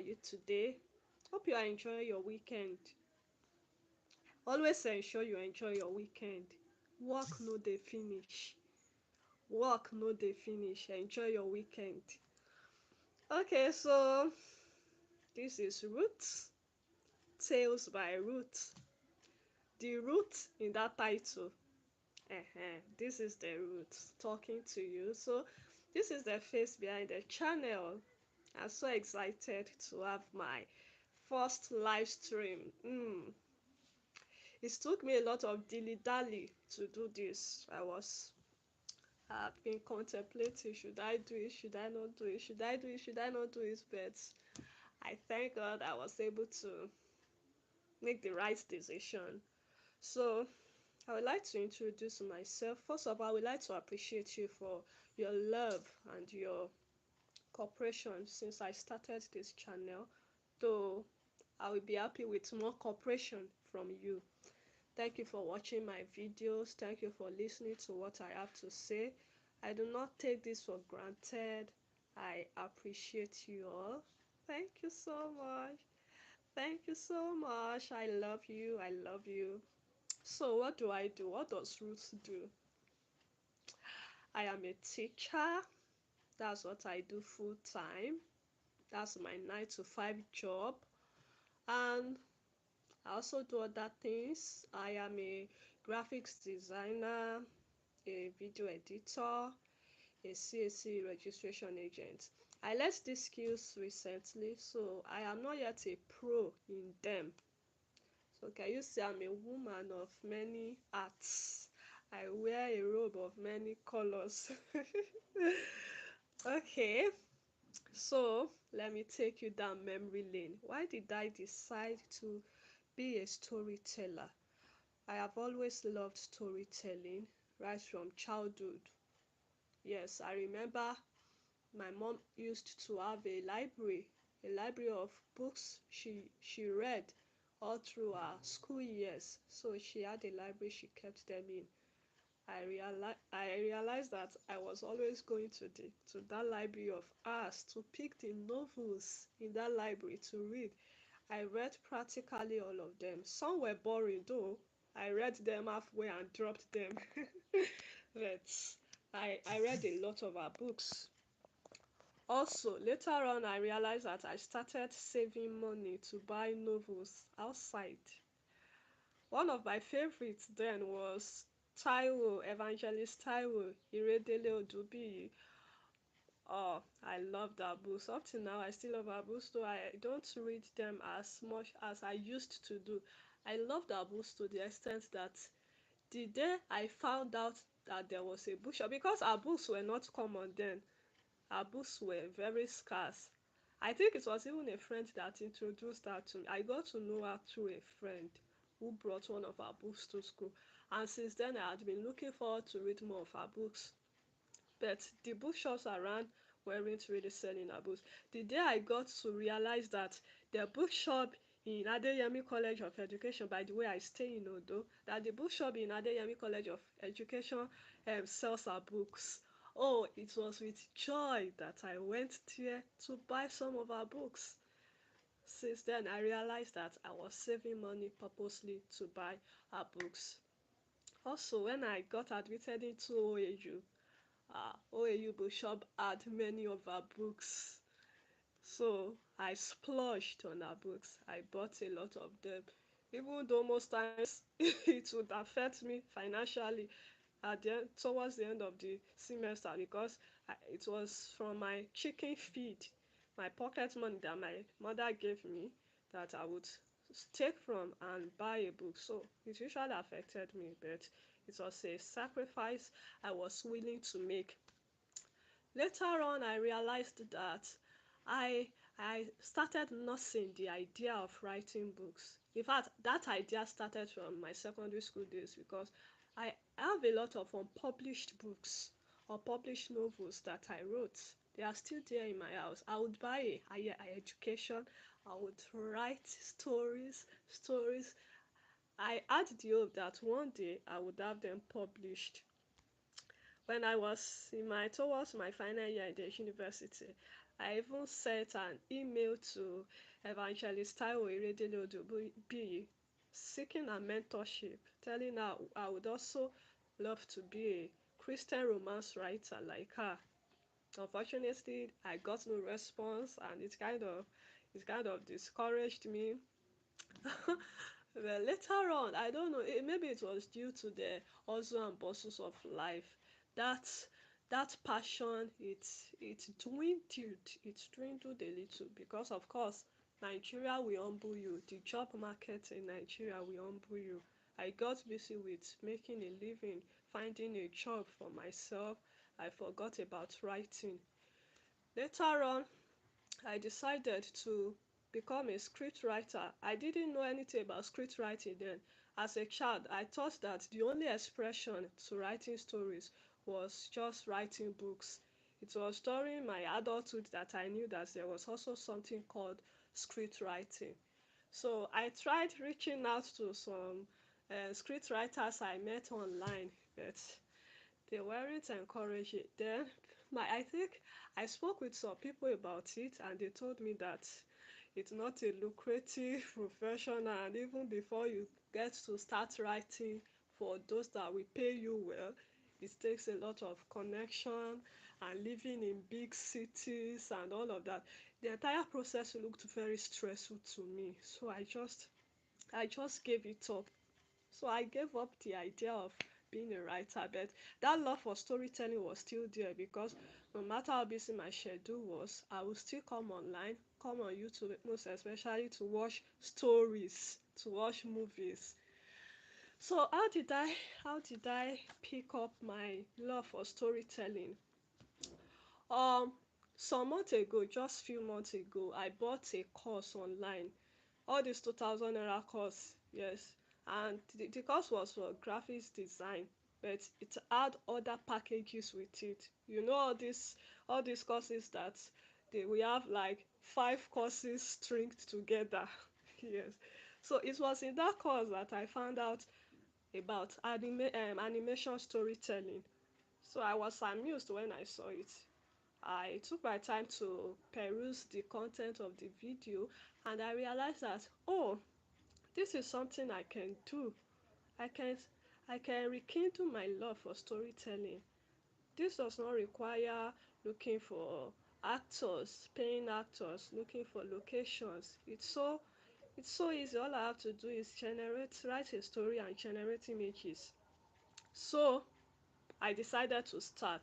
you today? Hope you are enjoying your weekend. Always ensure you enjoy your weekend. Work no dey finish. Work no dey finish. Enjoy your weekend. Okay, so this is Ruth. Tales by Ruth. The Ruth in that title. This is the Ruth talking to you. So this is the face behind the channel. I'm so excited to have my first live stream. It took me a lot of dilly-dally to do this. I've been contemplating, should I do it, should I not do it, should I do it, should I not do it, but I thank God I was able to make the right decision. So I would like to introduce myself. First of all, I would like to appreciate you for your love and your cooperation since I started this channel, though I will be happy with more cooperation from you. Thank you for watching my videos. Thank you for listening to what I have to say. I do not take this for granted. I appreciate you all. Thank you so much. Thank you so much. I love you. I love you. So what do I do? What does Ruth do? I am a teacher. That's what I do full time. That's my 9 to 5 job. And I also do other things. I am a graphics designer, a video editor, a CAC registration agent. I learned these skills recently, so I am not yet a pro in them. So can you see I'm a woman of many arts? I wear a robe of many colors. Okay, so let me take you down memory lane. Why did I decide to be a storyteller? I have always loved storytelling right from childhood. Yes, I remember my mom used to have a library of books she read all through her school years. So she had a library, she kept them in. I realized that I was always going to that library of ours to pick the novels in that library to read. I read practically all of them. Some were boring though. I read them halfway and dropped them. But I read a lot of her books. Also, later on, I realized that I started saving money to buy novels outside. One of my favorites then was Evangelist Taiwo, Iredele Odubiyi. Oh, I love that books. Up to now, I still love her books, though I don't read them as much as I used to do. I love that books to the extent that the day I found out that there was a bookshop, because our books were not common then, our books were very scarce. I think it was even a friend that introduced her to me. I got to know her through a friend who brought one of her books to school. And since then, I had been looking forward to read more of her books. But the bookshops around weren't really selling her books. The day I got to realize that the bookshop in Adeyemi College of Education, by the way, I stay in Odo, that the bookshop in Adeyemi College of Education sells her books. Oh, it was with joy that I went there to buy some of her books. Since then, I realized that I was saving money purposely to buy her books. Also, when I got admitted into OAU, OAU bookshop had many of her books. So I splurged on her books. I bought a lot of them. Even though most times it would affect me financially towards the end of the semester, because it was from my chicken feed, my pocket money that my mother gave me, that I would take from and buy a book. So it usually affected me, but it was a sacrifice I was willing to make. Later on, I realized that I I started nursing the idea of writing books. In fact, that idea started from my secondary school days, because I have a lot of unpublished books or published novels that I wrote. They are still there in my house. I would buy a higher education. I would write stories. I had the hope that one day I would have them published. When I was in my towards my final year in the university, I even sent an email to Evangelist Taiwo Iredele seeking a mentorship, telling her I would also love to be a Christian romance writer like her. Unfortunately, I got no response, and it kind of discouraged me. Well, later on, I don't know, maybe it was due to the hustle and bustles of life. That that passion, it dwindled a little because, of course, Nigeria will humble you. The job market in Nigeria will humble you. I got busy with making a living, finding a job for myself. I forgot about writing. Later on, I decided to become a script writer. I didn't know anything about script writing then. As a child, I thought that the only expression to writing stories was just writing books. It was during my adulthood that I knew that there was also something called script writing. So I tried reaching out to some script writers I met online, but they weren't encouraging. Then I think I spoke with some people about it, and they told me that it's not a lucrative profession, and even before you get to start writing for those that will pay you well, it takes a lot of connection and living in big cities and all of that. The entire process looked very stressful to me, so I just gave it up. So I gave up the idea of being a writer, but that love for storytelling was still there because no matter how busy my schedule was, I would still come online, come on YouTube, most especially to watch stories, to watch movies. So how did I pick up my love for storytelling? Um, some months ago, just few months ago, I bought a course online, all this 2000 naira course, yes. And the course was for graphics design, but it had other packages with it. You know, all these courses that we have like 5 courses stringed together. Yes. So it was in that course that I found out about animation storytelling. So I was amused when I saw it. I took my time to peruse the content of the video, and I realized that, oh, this is something I can do. I can I can rekindle my love for storytelling. This does not require looking for actors, paying actors, looking for locations. It's so easy. All I have to do is write a story and generate images. So I decided to start,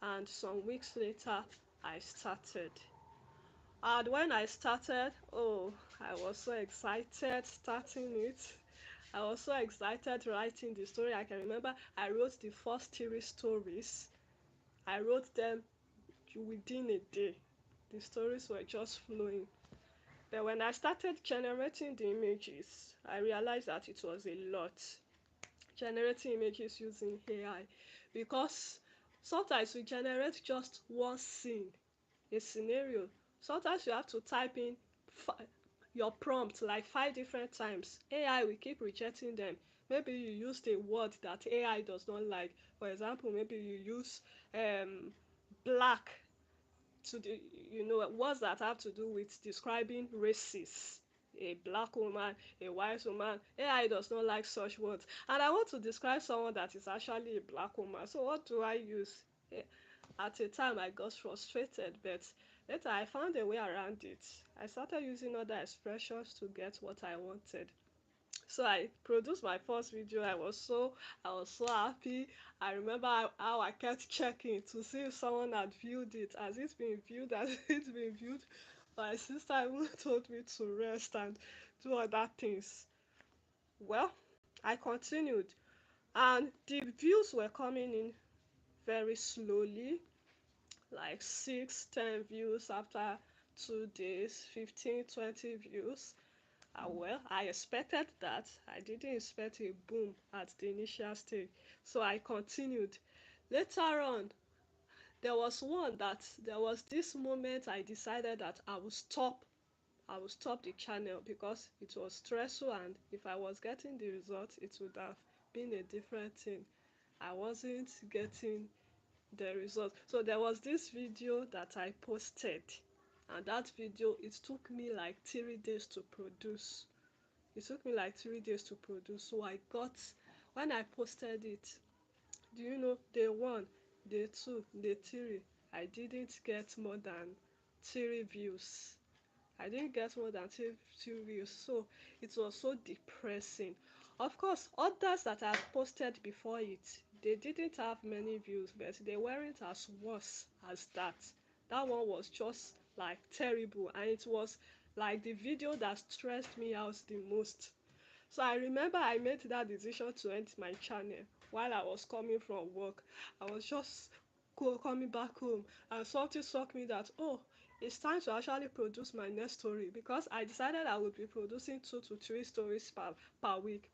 and some weeks later I started. And when I started, oh, I was so excited starting it. I was so excited writing the story. I can remember I wrote the first 3 stories. I wrote them within a day. The stories were just flowing. But when I started generating the images, I realized that it was a lot. Generating images using AI. Because sometimes we generate just one scene, a scenario. Sometimes you have to type in your prompt like 5 different times. AI will keep rejecting them. Maybe you used a word that AI does not like. For example, maybe you use black to the words that have to do with describing races. A black woman, a white woman. AI does not like such words. And I want to describe someone that is actually a black woman. So what do I use? Eh, At a time, I got frustrated, but later I found a way around it. I started using other expressions to get what I wanted. So I produced my first video. I was so happy. I remember how I kept checking to see if someone had viewed it. Has it been viewed? Has it been viewed? My sister even told me to rest and do other things. Well, I continued, and the views were coming in very slowly, like 6, 10 views after 2 days, 15, 20 views. Well, I expected that. I didn't expect a boom at the initial stage. So I continued. Later on, there was this moment I decided that I would stop the channel because it was stressful, and if I was getting the result, it would have been a different thing. I wasn't getting the result. So there was this video that I posted, and that video, it took me like 3 days to produce. It took me like 3 days to produce. So I got, when I posted it, do you know, day one, day two, day three, I didn't get more than 3 views. I didn't get more than two views, so it was so depressing. Of course, others that I posted before it, they didn't have many views, but they weren't as worse as that. That one was just like terrible, and it was like the video that stressed me out the most. So I remember I made that decision to end my channel while I was coming from work. I was just coming back home, and something struck me that, oh, it's time to actually produce my next story, because I decided I would be producing 2 to 3 stories per week.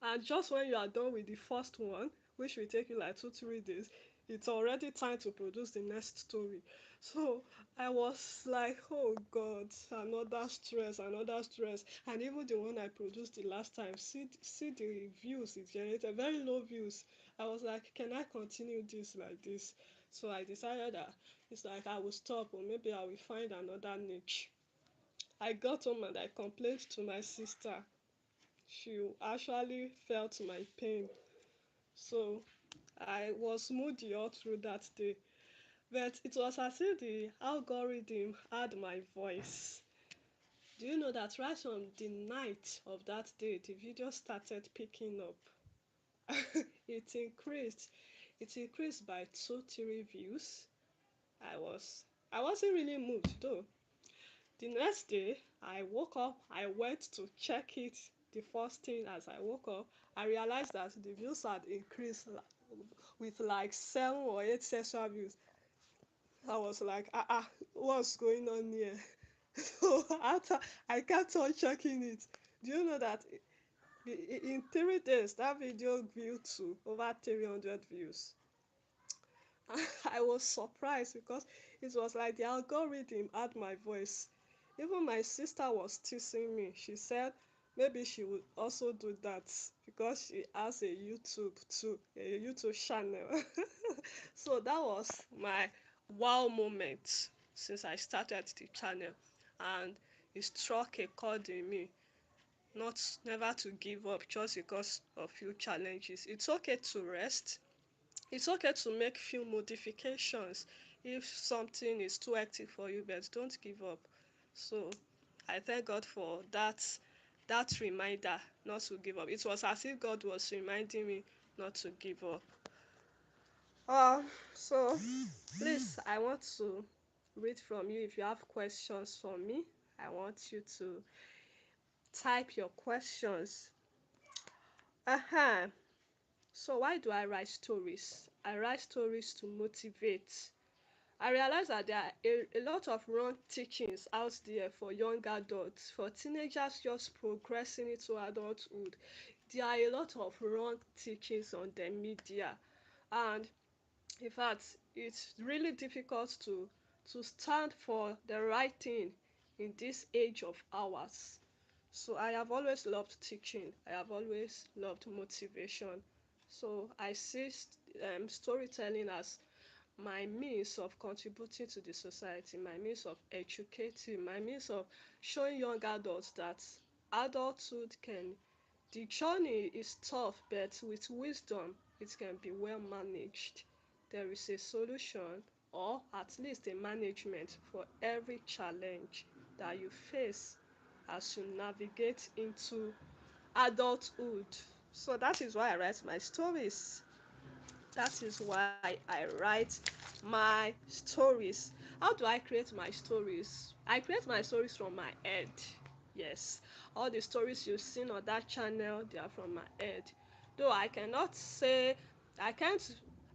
And just when you are done with the first one, which will take you like 2 3 days, it's already time to produce the next story. So I was like, oh god, another stress, another stress. And even the one I produced the last time, see the views it generated, very low views. I was like, can I continue this like this? So I decided that it's like I will stop, or maybe I will find another niche. I got home and I complained to my sister. She actually felt my pain. So I was moody all through that day. But it was as if the algorithm had my voice. Do you know that right on the night of that day, the video started picking up? it increased. It increased by 2 3 views. I was I wasn't really moved though. The next day, I woke up, I went to check it. The first thing as I woke up, I realized that the views had increased with like 7 or 8 sexual views. I was like, what's going on here? So after I kept on checking it, do you know that in 3 days that video grew to over 300 views? I was surprised because it was like the algorithm had my voice. Even my sister was teasing me. She said maybe she would also do that because she has a YouTube too, a YouTube channel. So that was my wow moment since I started the channel, and it struck a chord in me not never to give up just because of few challenges. It's okay to rest, it's okay to make few modifications if something is too hectic for you, but don't give up. So I thank God for that reminder not to give up. It was as if God was reminding me not to give up. So please, I want to read from you. If you have questions for me, I want you to type your questions. Uh-huh. So why do I write stories? I write stories to motivate. I realize that there are a lot of wrong teachings out there for young adults, for teenagers just progressing into adulthood. There are a lot of wrong teachings on the media, and in fact, it's really difficult to stand for the right thing in this age of ours. So I have always loved teaching. I have always loved motivation. So I see storytelling as my means of contributing to the society, my means of educating, my means of showing young adults that adulthood can, the journey is tough, but with wisdom, it can be well managed. There is a solution, or at least a management for every challenge that you face as you navigate into adulthood. So that is why I write my stories. That is why I write my stories. How do I create my stories? I create my stories from my head. Yes, all the stories you've seen on that channel, they are from my head. Though I cannot say, I can't,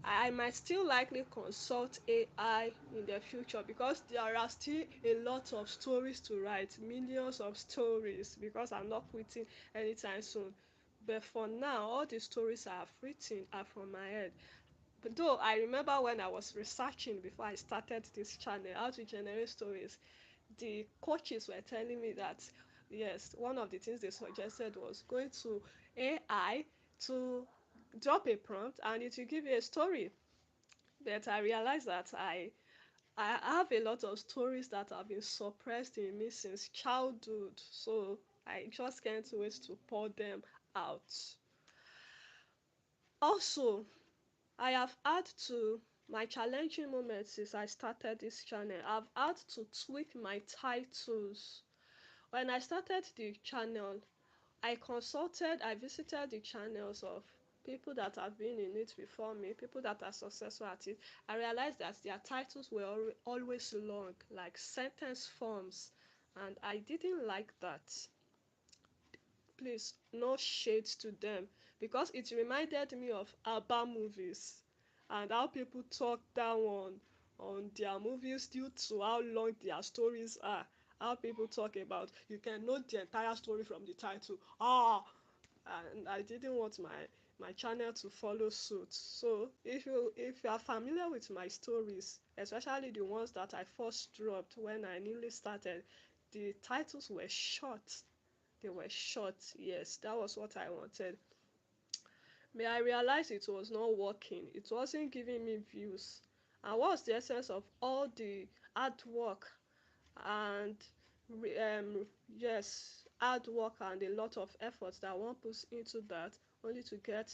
I might still likely consult AI in the future, because there are still a lot of stories to write, millions of stories, because I'm not quitting anytime soon. But for now, all the stories I have written are from my head. But though I remember when I was researching before I started this channel how to generate stories, the coaches were telling me that yes, one of the things they suggested was going to AI to drop a prompt and it will give you a story. But I realized that I have a lot of stories that have been suppressed in me since childhood. So I just can't wait to pour them out. Also, I have had to my challenging moments since I started this channel. I've had to tweak my titles. When I started the channel, I visited the channels of people that have been in it before me, people that are successful at it. I realized that their titles were always long, like sentence forms, and I didn't like that. Please, no shades to them, because it reminded me of ABBA movies and how people talk down on their movies due to how long their stories are. How people talk about you can know the entire story from the title. And I didn't want my channel to follow suit. So if you are familiar with my stories, especially the ones that I first dropped when I newly started, the titles were short. They were short. Yes, that was what I wanted. But I realized it was not working. It wasn't giving me views. And what's the essence of all the hard work and yes, hard work and a lot of effort that one puts into that only to get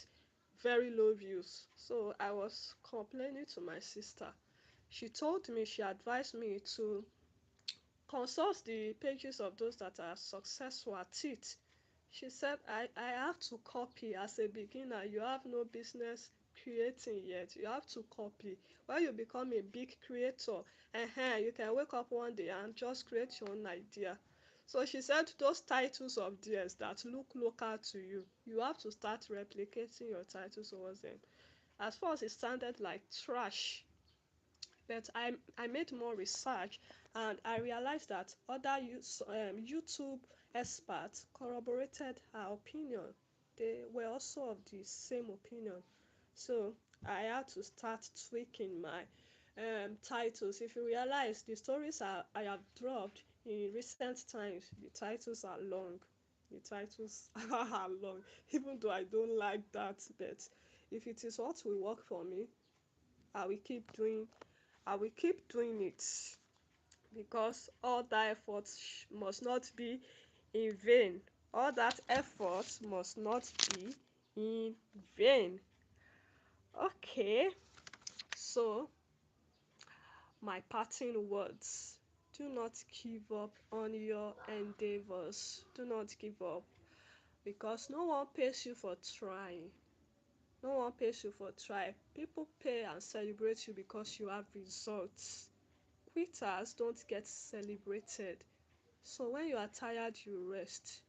very low views? So I was complaining to my sister. She told me, she advised me to consult the pages of those that are successful at it. She said, I have to copy as a beginner. You have no business creating yet. You have to copy. When you become a big creator, you can wake up one day and just create your own idea. So she said, those titles of theirs that look local to you, you have to start replicating your titles towards them. As far as it sounded like trash, but I made more research and I realized that other YouTube experts corroborated her opinion. They were also of the same opinion. So I had to start tweaking my titles. If you realize the stories I have dropped in recent times, the titles are long. The titles are long, even though I don't like that. But if it is what will work for me, I will keep doing I will keep doing it, because all that effort must not be in vain. All that effort must not be in vain. Okay, so my parting words. Do not give up on your endeavors. Do not give up, because no one pays you for trying. No one pays you for trying. People pay and celebrate you because you have results. Quitters don't get celebrated. So when you are tired, you rest.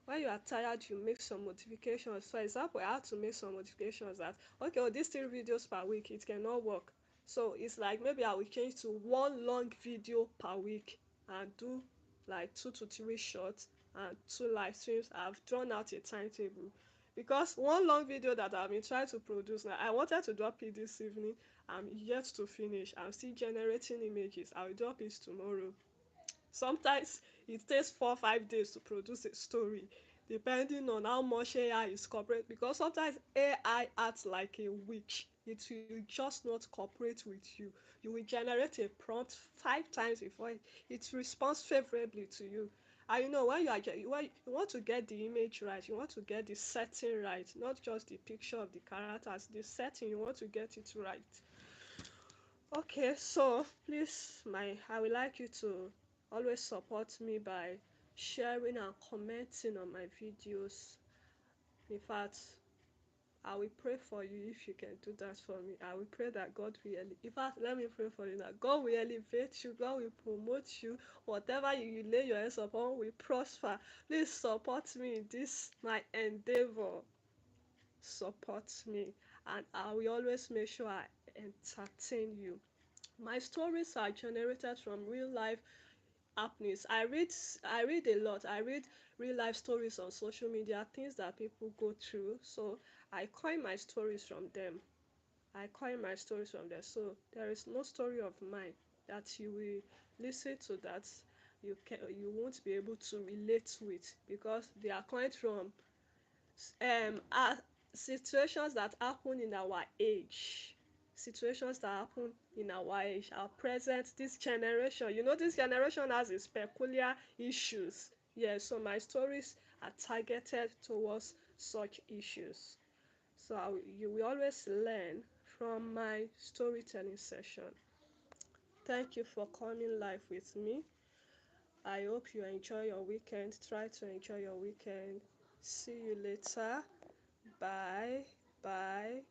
When you are tired, you make some modifications. For example, I had to make some modifications that, okay, well, these 3 videos per week, it cannot work. So it's like maybe I will change to one long video per week and do like 2 to 3 shorts and 2 live streams. I've drawn out a timetable, because one long video that I've been trying to produce now, I wanted to drop it this evening. I'm yet to finish. I'm still generating images. I'll drop it tomorrow. Sometimes it takes 4 or 5 days to produce a story, depending on how much AI is cooperating. Because sometimes AI acts like a witch. It will just not cooperate with you. You will generate a prompt 5 times before it responds favorably to you. And when when you want to get the image right, you want to get the setting right, not just the picture of the characters, the setting, you want to get it right. Okay, so please, I would like you to always support me by sharing and commenting on my videos. In fact, I will pray for you if you can do that for me. I will pray that God will in fact, let me pray for you that God will elevate you, God will promote you. Whatever you lay your hands upon will prosper. Please support me in this my endeavor. Support me, and I will always make sure I entertain you. My stories are generated from real life happenings. I read a lot. I read real life stories on social media, things that people go through. So I coin my stories from them. I coin my stories from there. So there is no story of mine that you will listen to that you won't be able to relate with, because they are coined from um uh, situations that happen in our age. situations that happen in our age, our present, this generation. You know, this generation has its peculiar issues. Yeah, so my stories are targeted towards such issues. So you will always learn from my storytelling session. Thank you for coming live with me. I hope you enjoy your weekend. Try to enjoy your weekend. See you later. Bye. Bye.